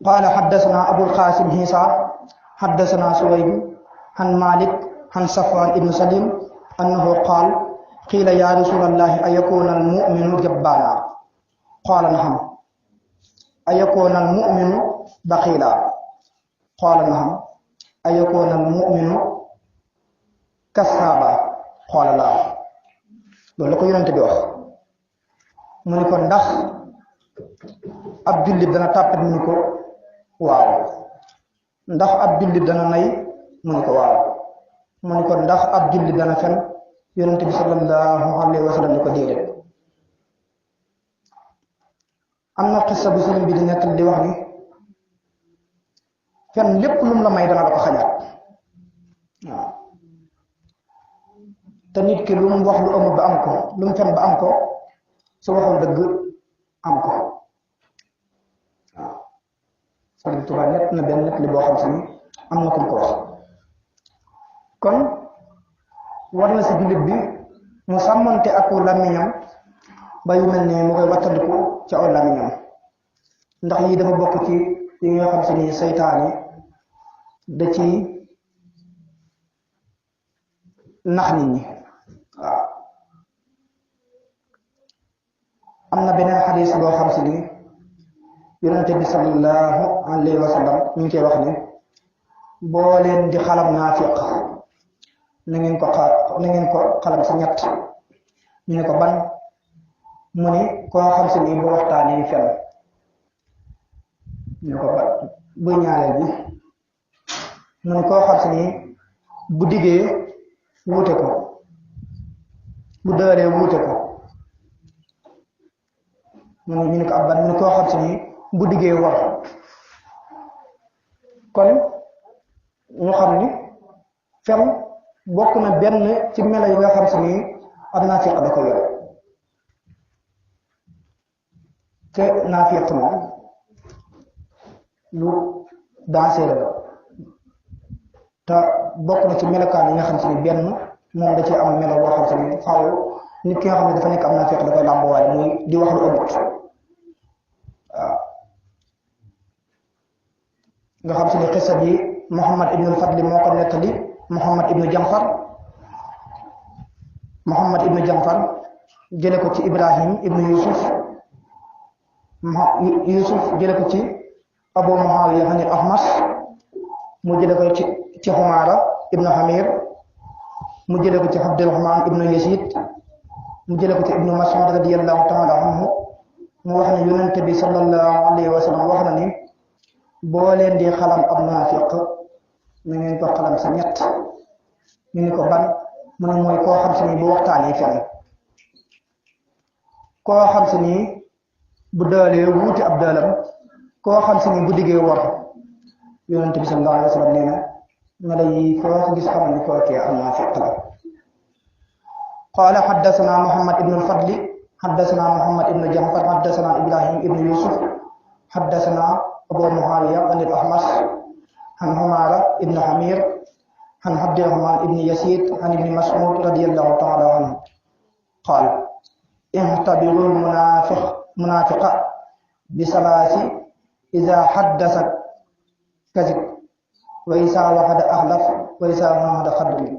قال حدثنا أبو القاسم هيسا حدثنا سويد عن مالك عن صفوان بن سليم أنه قال قيل يا رسول الله أيكون المؤمن جبانا قال نعم أيكون المؤمن بخيلا قال نعم أيكون المؤمن كذابا قال لا loolu la ko yonent bi wax mu ni ko ndax ab jullit dana tàppat mu ni ko waaw ndax ab jullit dana nay mu ni ko waaw mu ni ko ndax ab jullit dana fen yonent bi sallallahu alayhi wa sallam ni ko déedéet am na xissa bu sëriñ bi di nekk di wax ni fen lépp lu mu la may dana la ko xañaat waaw te nit ki lu mu wax lu amul ba am ko lu mu fen ba am ko su waxoon dëgg am ko waaw Sëriñ Tuubaa nett na benn nett li boo xam si ni am na ku ko wax kon war na si jullit bi mu sàmmante ak làmmiñam ba yu mel ne mu koy wattandiku ci aw làmmiñam ndax yii dafa bokk ci yi nga xam si ni seytaane da ci nax nit ñi waaw am na beneen xadis boo xam si ni yonente bi sallallahu alayhi wa sallam ñu ngi koy wax ne boo leen di xalam naafiq na ngeen ko xalam si ñett ñu ne ko ban mu ni koo xam si ni bu waxtaanee fen ñu ne ko ban bu ñaareel bi mu ni koo xam si ni bu diggee wuute ko bu dëree wuute ko ñu ne ko ab ban mu ni koo xam si ni bu diggee war kon ñu xam ni fen bokk na benn ci melo yi nga xam si ni ab naafiq da ko yor te naafiq moom lu dangereux la te bokk na ci melokaan yi nga xam si ni benn moom da ci am melo boo xam si ni faaw nit ki nga xam ne dafa nekk am naafiq da koy làmbuwaale muy di wax lu amut waaw nga xam si ni xissa bi Muhammad ibn al-Fadli moo ko nettali Muhammad ibn Jamfar jële ko ci Ibrahim ibn Yusuf jële ko ci Abu Muawiya an al-Ahmas mu jële ko ci Humaara ibn Hamir mu jële ko ci Abdurrahman ibn Yazid mu jële ko ci ibn Mas'ud radiyallahu ta'ala anhu mu wax ne yonent bi sallallahu alayhi wa sallam wax na ni boo leen di xalam ab naafiq na ngeen ko xalam sa ñett ñu ni ko ban mu ne mooy koo xam si ni bu waxtaanee fen koo xam si ni bu daalee wuute ab daalam koo xam si ni bu diggee war yonent bi sallallahu alayhi wa sallam nee na mala yi foo gis xamal ni kookee am naafiq la qaala xaddasana Muhammad ibn al-Fadli xaddasana Muhammad ibn Ja'far xaddasana Ibrahim ibn Yusuf xaddasana Abu Muawiya an al-Ahmas an Humaara ibn Hamir an Abdurrahman ibn Yazid an ibn Mas'ud radiyallahu ta'ala anhu qaala ihtabiru al-munaafiqa bi salaasi idaa haddasa kazib wa izaa wa'ada axlaf wa izaa wa'ada xadam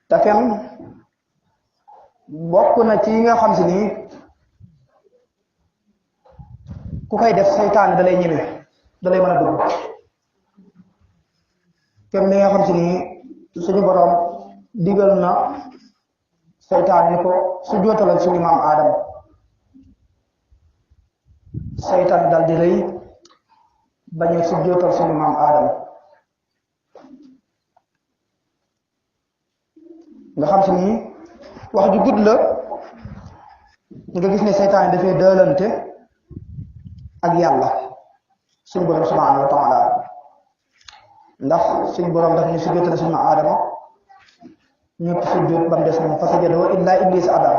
te fen bokk na ci nga xam si ni ku koy def seytaane da lay ñeme da lay mën a dugg kem li nga xam si ni suñu boroom digal na seytaane ni ko su jootalal suñu maam Aadama seytaane dal di rëy bañ a su jootal suñu maam Aadama nga xam si ni wax ju gudd la nga gis ne seytaane dafay dëlante ak yàlla suñu borom subhanahu wa taala ndax suñu borom daf ñu sujjóotal suñu Aadama ñëpp sujjóot ba mu des moom fa sajadoo illaa iblis aba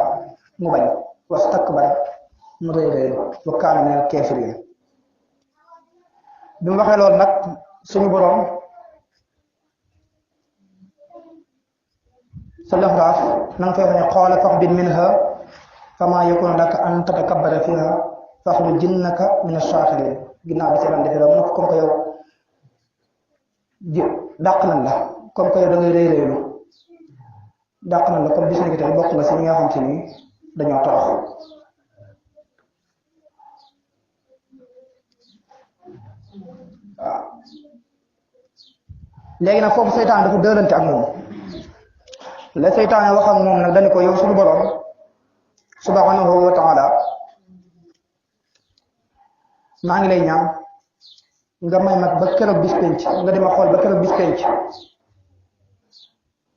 mu bañ wastakbara mu rëy rëy wa kaana minal kaafiriin bi mu waxee loolu nag suñu borom sa lëxraaf na nga fay wax ne qaala fahbit minha fama yakunu laka an tatakabbara fiha fakhrujinnaka min ash-shakirin ginnaaw bi seetaan defee loolu mu ne ko comme que yow dàq nañ la comme que yow da ngay rëy rëylu dàq nañ la comme bis ni ki tey bokk nga si ñi nga xam te ni dañoo torox waaw léegi nag foofu seytaan dafa dëlante ak moom la seytaane wax ak moom nag dañu ko yow suñu borom subhanahu wa taala maa ngi lay ñaan nga may mag ba keroog bis penc nga dima xool ba keroog bis penc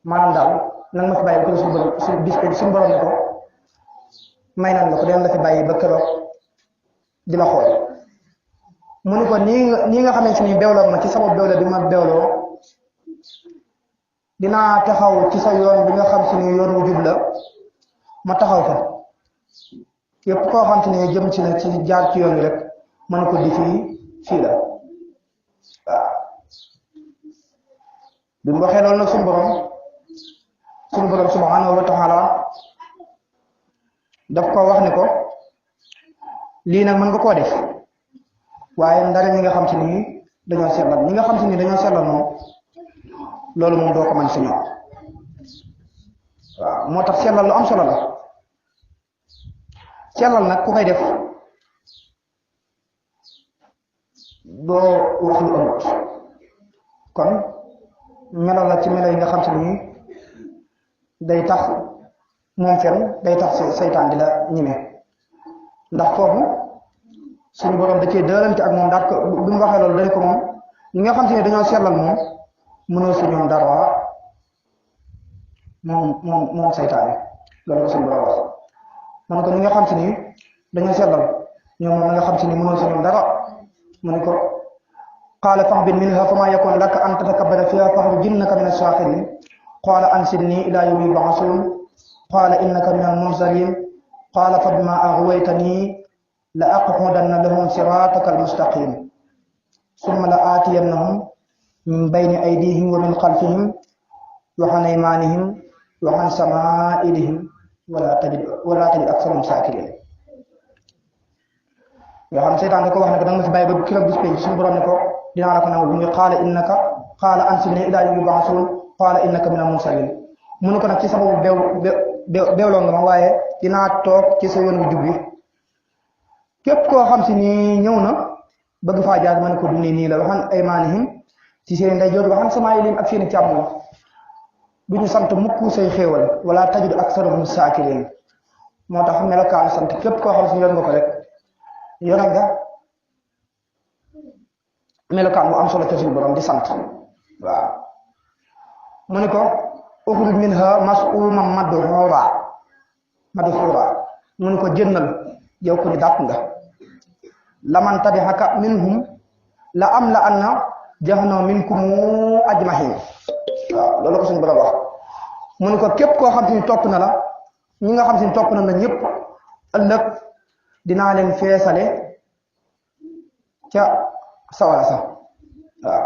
maanaam daal nag ma fi bàyyi ba keroog suñu bis penc suñu borom ne ko may nan la ko den la fi bàyyi ba keroog di la xool mu ni ko nii nga xamante ni bewloo ma ci sama bewle bi ma bewloo dinaa taxaw ci sa yoon bi nga xam si ni yoon wu jub la ma taxaw fa yépp koo xam te ne jëm ci na ci jaar ci yoon wi rek mën ko di fii la waaw bi mu waxee loolu nag suñu borom subhanahu wa taala daf ko wax ni ko lii nag mën nga koo def waaye ndare ñi nga xam si ni dañoo sellal ñi nga xam si ni dañoo sellal moom loolu moom doo ko mën si ñoom waaw moo tax sellal lu am solo la sellal nag ku koy def doo wax lu amut kon melo la ci melo yi nga xam si ni day tax moom fen day tax seytaan di la ñime ndax foofu suñu borom da cee dërante ak moom daal ko bi mu waxee loolu dañ ko moom ñi nga xam si ne dañoo sellal moom mënoo si ñoom dara moom seytaane loolu ko suñu borom wax man ko ñi nga xam si ni dañoo sellal ñoom moom nga xam si ni mënoo si ñoom dara mu ne ko qaala fahbit minha fama yakun laka an tatakabbara fiha fakhrujinnaka min ash-shakirin qaala anzirni ila yawmi yub'athun qaala innaka min al-munzirin qaala fabima aghwaytani la aqudanna lahum siraataka al-mustaqim summa la aatiyannahum min bayni aydihim wa min xalfihim wa an aymanihim wa an samaa'ilihim wala tajid aksarahum shaakiriin yoo xam seytaan da ko wax ne ko danga ma fi bàyyi ba keroog bis penc suñu borom ne ko dinaa la ko nangu muy qaala anzirni ilaa yawmi yub'asuun qaala innaka mina al-mursaliin mu ne ko nag ci sababu beewloo nga ma waaye dinaa toog ci sa yoon wu jub bi képp koo xam si ni ñëw na bëgg faa jaar ma ne ko du nii la waxan aymaanihim ci seen ndeyjoor waxan samaa'ilihim ak seen càmmoñ du ñu sant mukk say xéewal wala tajidu aksarahum shaakiriin moo tax melokaanu sant képp koo xam si yor nga ko rek yor nga melokaan bu am solo ca suñu borom di sant waaw mu ne ko ukhruj minha mas'uuman madhuuraa mu ne ko jënnal yow ko ni dàpp nga laman tabi'aka minhum la am la anna jahannama minkum ajmahin waaw loolu ko suñu borom wax mu ne ko képp koo xam te ni topp na la ñi nga xam te ni topp na la ñëpp ëllëg dinaa leen feesale ca sawara sax waaw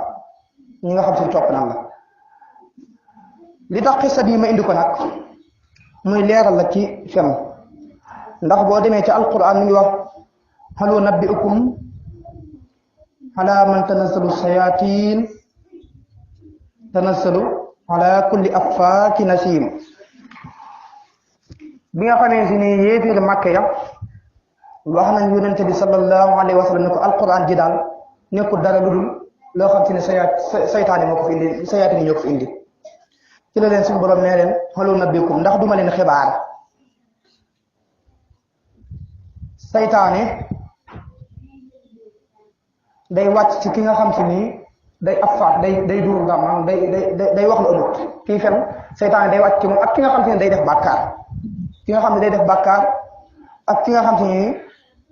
ñi nga xam te ni topp na la li tax xissa bi ma indi ko nag muy leeral la ci fen ndax boo demee ci alquran mi ngi wax hal unabbi'ukum ala man tanazzalu shayatin tanazzalu ala kulli affaakin asiim bi nga xamee si ni yéeféeri Màkka ya wax nañ yonente bi sallallahu alayhi wa sallam ne ko alquran ji daal nekkul dara lu dul loo xam si ne saytaane moo ko fi indi sayaatini ñoo ko fi indi ci la leen suñu borom nee leen hal unabbi'ukum ndax duma leen xibaar saytaane day wàcc ci ki nga xam si ni day affaat day duur nga maanaam day wax lu amut kii fen saytaane day wàcc ci moom ak ki nga xam si ni day def bàkkaar ki nga xam ne day def bàkkaar ak ki nga xam si ni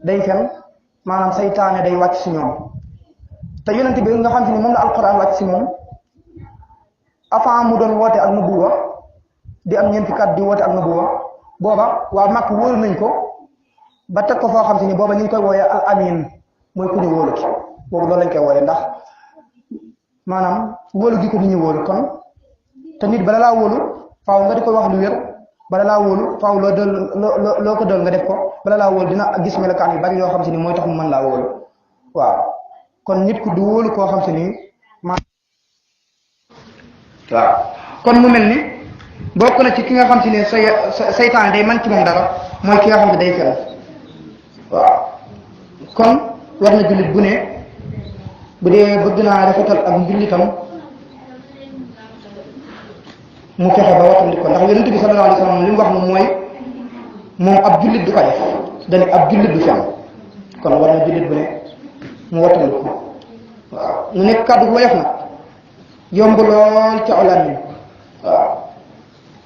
day fen maanaam saytaane day wàcc si ñoom te yonent bi nga xam si ni moom la alquran wàcc si moom avant mu doon woote ak nubuwa di am ñeenti kat di woote ak nubuwa booba waa Makka wóolu nañ ko ba teg ko foo xam si ni booba ñu ngi koy wooyee al amin mooy ku ñu wóolu ki boobu loolu lañ koy wooyee ndax maanaam wóolu gi ko nit ñi wóolu kon te nit bala laa wóolu faaw nga di ko wax lu wér bala laa wóolu faaw loo ko dal nga def ko bala laa wóolu dina gis melokaan yu bari yoo xam si ni mooy tax mu mën laa wóolu waaw kon nit ku du wóolu koo xam si ni waaw kon mu mel ni bokk na ci ki nga xam si ne saytaan day man ci moom dara mooy ki nga xam ne day fen waaw kon war na jullit bu ne bu dee bëgg naa rafetal ak njullitam mu fexe ba wattandi ko ndax yonent bi sallallahu alayhi wa sallam li mu wax moom mooy moom ab jullit du ko def dañu ab jullit du fen kon war na jullit bu ne mu wattandi ko waaw mu nekk kàddu woyof nag yomb lool ca olaan yi waaw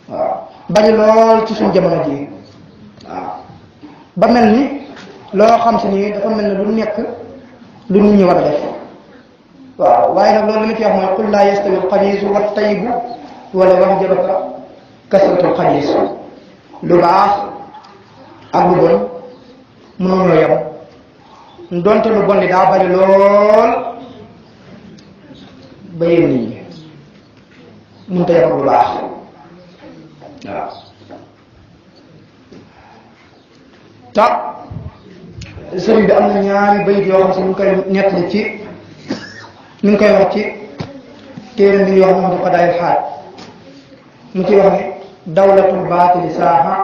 waaw bañ lool ci suñu jamono ji waaw ba mel ni loo xam si nii dafa mel ni lu nekk lu nit ñi war a def waaw waaye nag loolu li ma ci wax mooy qul laa yastawi alxabiisu wa tayibu wala wax jabaka kasratul xabiis lu baax ak lu bon mënuñoo yem donte lu bon li daa bari lool ba yéen nit ñi mënut a yem lu baax waaw ta sëriñ bi am na ñaari bayit yoo xam si ñu ngi koy nettali ci ñu ngi koy wax ci téere bi ñuy wax moom dafa daay xaaj mu ci wax ne dawlatul baatili saaxa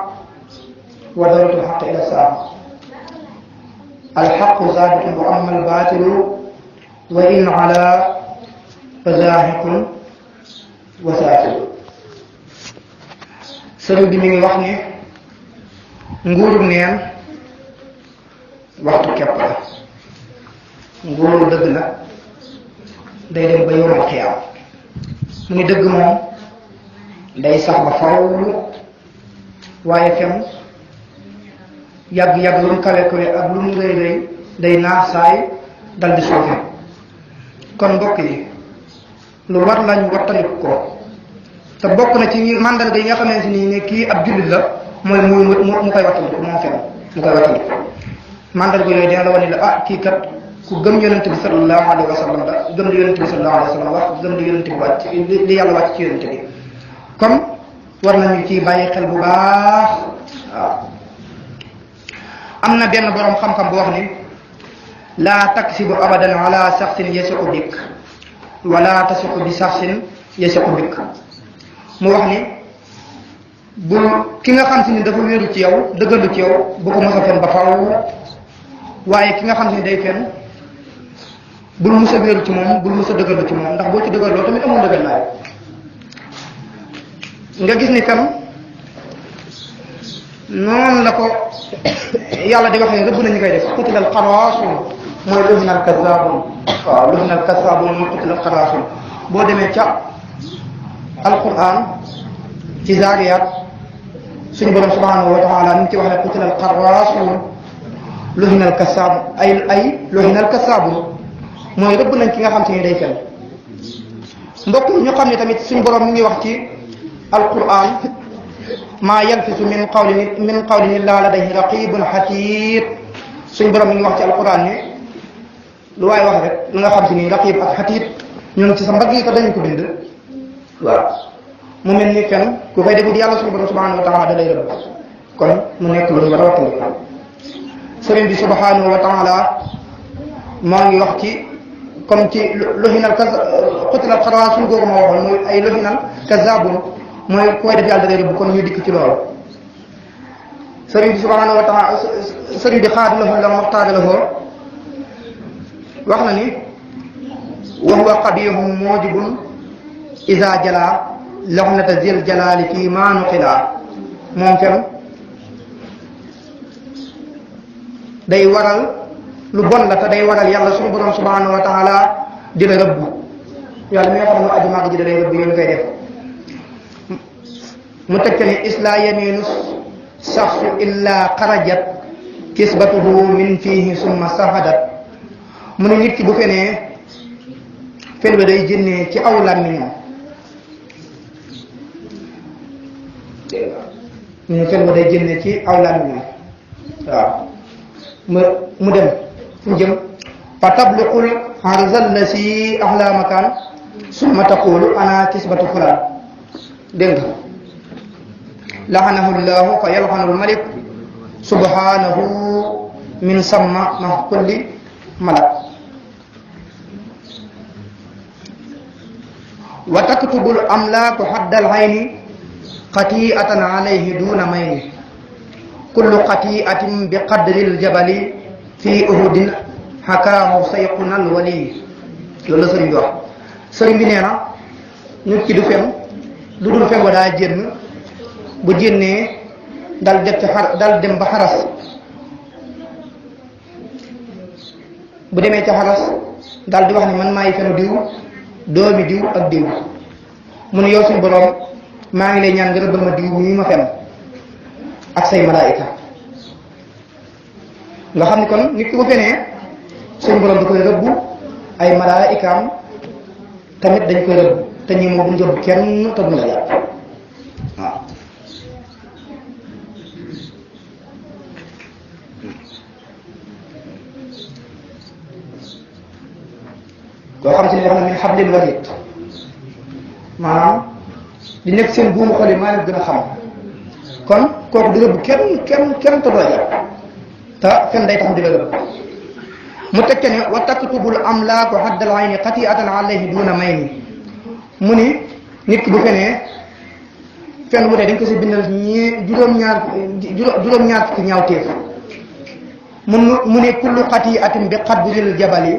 wa dawlatul xaq ila saaxa alxaqu zaabitun wa amma albaatilu wa in ala fa zaahiqun wa saafilu sëriñ bi mi ngi wax ne nguurug neen waxtu képp la nguuru dëgg la day dem ba yowmal xiyaam mu ni dëgg moom day sax ba faw waaye fen yàgg-yàgg lu mu kawe kawe ak lu mu rëy rëy day naax saay dal di suufe kon mbokk yi lu war lañ wattandiku ko te bokk na ci mandarga yi nga xamante ni ne kii ab jullit la mooy mu koy wattandiku moom fen mu koy wattandiku mandarga yooyu dina la wane la ah kii kat ku gëm yonent bi sallallahu alayhi wa sallam la gëm li yonent bi sallallahu alayhi wa sallam wax gëm li yonent bi wàcc li yàlla wàcc ci yonent bi comme war nañu ci bàyyi xel bu baax waaw am na benn boroom xam-xam bu wax ni laa taksibu abadan ala saxsin yasiqu bik wala tasiqu bi saxsin yasiqu bik mu wax ni bu ki nga xam si ni dafa wéeru ci yow dëggalu ci yow bu ko mos a fen ba faw waaye ki nga xam si ni day fen bul mos a wéeru ci moom bul mos a dëggalu ci moom ndax boo ci dëggaloo tamit amul dëggal laay nga gis ni fen noonu la ko yàlla di waxee rëbb nañu koy def qutilal xaraasun mooy luhinal kazaabun waaw luhinal kazaabun mooy qutilal xaraasun boo demee ca alquran ci zaariyaat suñu borom subhanahu wa taala ni mu ci wax ne qutilal xaraasun luhinal kazaabun ay luhinal kazaabun mooy rëbb nañ ki nga xam te ni day fen mbokk yi ñu xam ne tamit suñu borom mi ngi wax ci alquran maa yalfisu min qawlin illaa ladayhi raqibun xatiid suñ borom mi ngi wax ci alquran ne lu waaye wax rek lu nga xam si ni raqib ak xatiid ñoom ci sa mbagg yi ko dañu ko bind waaw mu mel ni fen ku koy defut yàlla suñu borom subhanahu wa taala da lay rëbb kon mu nekk lu ñu war a wattandiku sëriñ bi subhanahu wa taala maa ngi wax ci comme ci luhinal qutilal xaraasun googu ma waxoon mooy ay luhinal kazaabun mooy koy def yàlla da lay rëbb kon ñu dikk ci loolu sëriñ bi subhanahu wa taala sëriñ bi xaad lahu la muxtaar lahu wax na ni wa huwa qabihun mujibun isa jala laxnata zil jalali fii maa nuqila moom fen day waral lu bon la te day waral yàlla suñu borom subhanahu wa taala di la rëbb yàlla mi nga xam ne aji màgg ji da lay rëbb yooyu koy def mu teg ni isla yaminu saxsu illa xarajat kisbatuhu min fihi summa sahadat mu ne nit ki bu fenee fen ba day génnee ci aw làmmiñam mu ne fen ba day génnee ci aw làmmiñam waaw mu dem fu jëm fa tabluqul harzal la si ahla makan summa taqulu ana kisbatu fulan dégg nga laxanahu llahu fa yalxanu lmalik subhanahu min samma ma kulli malak wa taktubu l amlaaku xaddal hayni xati'atan alayhi duna mayni kullu xati'atin bi qadri ljabali fi uhudin xakaahu sayquna alwali. loolu la sëriñ bi wax. sëriñ bi nee na nit ki du fen lu dul fen wa daa jénn bu jénnee dal dem ba xaras bu demee ca xaras dal di wax ne man maay fenu diw doomi diw ak diw mu ne yow suñu boroom maa ngi lay ñaan nga rëbbal ma diw mii ma fen ak say malaayika nga xam ne kon nit ki bu fenee suñu boroom da koy rëbb ay malaayikaam tamit dañ koy rëbb te ñi moom duñ rëbb kenn te duñ la yàpp waaw koo xam si ne wax na min hablil warid maanaam di nekk seen buumu xol yi maa leen gën a xam kon kooku di rëbb kenn te doo jàpp te fen day tax di la rëbb mu teg ca ne wa taktubul amlaaku haddal ayni xati'atan alayhi duna mayni mu ni nit ki bu fenee fen wu ne dañ ko si bindal juróom-ñaar fukki ñaawteef mu ne kullu xati'atin bi qadril jabali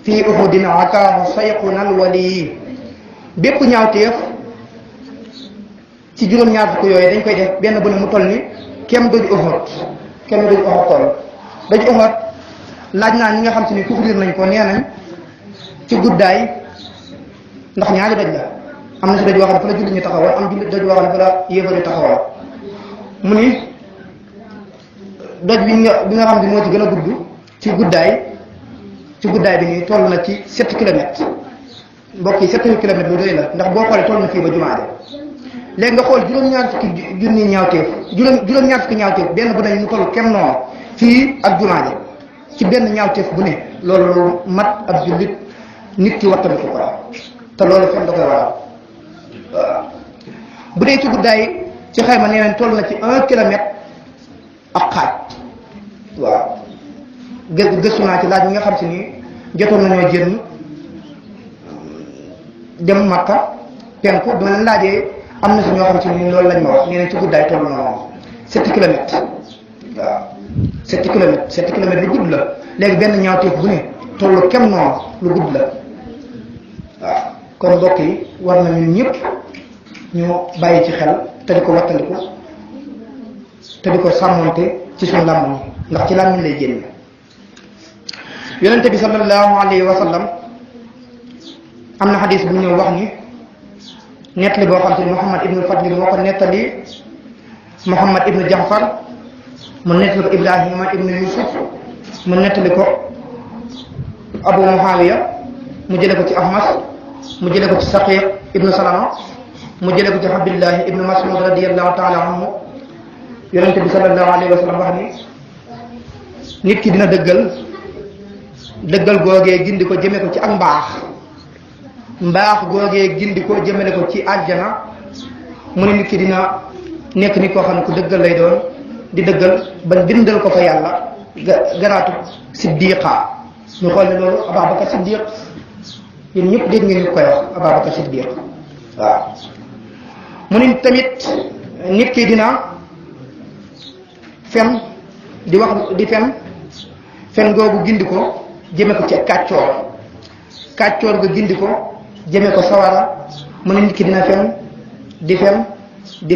fii uhudin akaahu sayquna alwali bépp ñaawteef ci juróom-ñaar fukk yooyu dañ koy def benn bu ne mu toll ni kem doju Uhud toll doju Uhud laaj naa ñi nga xam si ni couvrir nañ ko nee nañ ci guddaay ndax ñaari doj la am na si doj woo xam ne fa la jullit ñu taxawal am doj woo xam ne fa la yéefar ñu taxawal mu ni doj bi nga xam ne moo ci gën a gudd ci guddaay bi nii toll na ci 7 kilomètres mbokk yi 7 kilomètres lu doy la ndax boo xoolee toll na fii ba jumaa de léegi nga xool juróom-ñaar fukki junni ñaawteef juróom-ñaar fukki ñaawteef benn bu ne mu toll kem noonu fii ak jumaa de ci benn ñaawteef bu ne loolu mat ab jullit nit ki wattandiku ko te loolu fen da koy waral waaw bu dee ci guddaay ci xayma nee nañ toll na ci 1 kilomètre ak xaaj waaw gëstu naa ci laaj bi nga xam si ni jotoon nañoo jënd dem Makka penku ba leen laajee am na si ñoo xam si ni loolu lañ ma wax nee nañ ci guddaay toll na moom 7 kilomètres waaw 7 kilomètres lu gudd la léegi benn ñaawteef bu ne tollu kem noonu lu gudd la waaw kon mbokk yi war na ñun ñëpp ñu bàyyi ci xel te di ko wattandiku te di ko sàmmonte ci suñu làmmiñ ndax ci làmmiñ lay génn. yonente bi sallallahu alayhi wa sallam am na xadis bu ñëw wax ni nettali boo xam te ni Muhammad ibnu Fadli moo ko nettali Muhammad ibnu Jaafar mu nettali ko Ibrahima ibnu Yusuf mu nettali ko Abu Muawiya mu jële ko ci Ahmas mu jële ko ci Saqiq ibnu Salama mu jële ko ci Abdullah ibnu Mas'ud radiyallahu taala anhu yonente bi sallallahu alayhi wa sallam wax ni nit ki dina dëggal googee gindi ko jëme ko ci ak mbaax googee gindi ko jëmale ko ci àjjana mu ne nit ki dina nekk nit koo xam ne ku dëggal lay doon di dëggal bañ bindal ko fa yàlla garaatu siddiqa ñu xool ne loolu Ababacar Siddiq yéen ñëpp dégg ngeen ñu koy wax Ababacar Siddiq waaw mu ne tamit nit ki dina fen di wax di fen googu gindi ko jëme ko ci kàccoor nga gindi ko jëme ko sawara mu ne nit ki dina fen di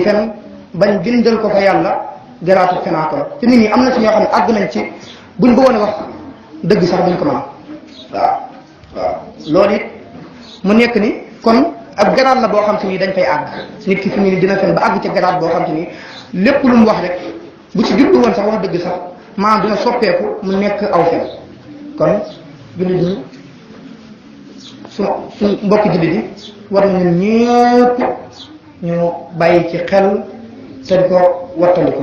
fen bañ bindal ko fa yàlla garaatu fenaakoon te nit ñi am na ci ñoo xam ne àgg nañ ci buñ bëggoon a wax dëgg sax duñ ko mën waaw loolu it mu nekk ni kon ak garaat la boo xam te ni dañ fay àgg nit ki fi mu ni dina fen ba àgg ci garaat boo xam te ni lépp lu mu wax rek bu ci jublu woon sax wax dëgg sax maanaam dina soppeeku mu nekk aw fen kon jullit ñi su mbokki jullit yi war na ñun ñëpp ñu bàyyi ci xel te di ko wattandiku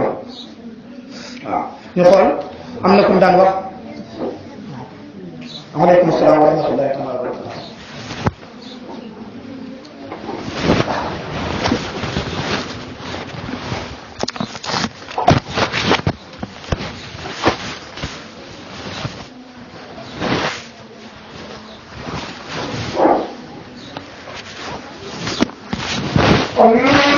waaw ñu xool am na ku mu daan wax aleykum salaam wa rahmatullahi taala wa barakatu الله